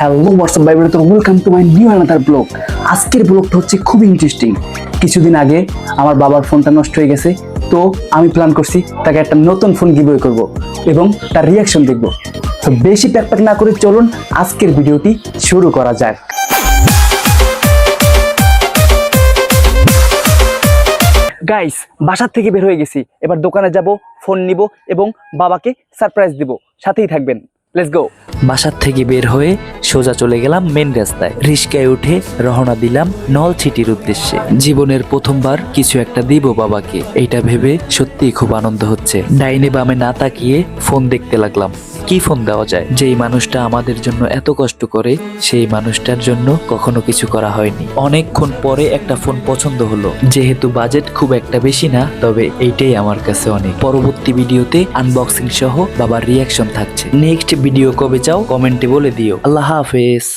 Hello WhatsApp ভাই brother, welcome to my new another blog. আজকের ব্লগটা হচ্ছে খুবই ইন্টারেস্টিং। কিছুদিন আগে আমার বাবার ফোনটা নষ্ট হয়ে গেছে, তো আমি প্ল্যান করছি তাকে একটা নতুন ফোন গিভওয়ে করব এবং তার রিয়াকশন দেখব। তো বেশি প্যাক না করে চলুন আজকের ভিডিওটি শুরু করা যাক। গাইস, বাসার থেকে বের হয়ে গেছি, এবার দোকানে যাব, ফোন নিব এবং বাবাকে সারপ্রাইজ দিব। সাথেই থাকবেন, লেটস গো। বাসার থেকে বের হয়ে সোজা চলে গেলাম মেন রাস্তায়। রিস্কায় উঠে রওনা দিলাম নলছিটির উদ্দেশ্যে। জীবনের প্রথমবার কিছু একটা দিব বাবাকে, এইটা ভেবে সত্যিই খুব আনন্দ হচ্ছে। ডাইনে বামে না তাকিয়ে ফোন দেখতে লাগলাম, কি ফোন দেওয়া যায়। যেই মানুষটা আমাদের জন্য এত কষ্ট করে, সেই মানুষটার জন্য কখনো কিছু করা হয়নি। অনেকক্ষণ পরে একটা ফোন পছন্দ হলো। যেহেতু বাজেট খুব একটা বেশি না, তবে এইটাই আমার কাছে অনেক। পরবর্তী ভিডিওতে আনবক্সিং সহ বাবার রিয়াকশন থাকছে। নেক্সট ভিডিও কবে চাও কমেন্টে বলে দিও। আল্লাহ হাফেজ।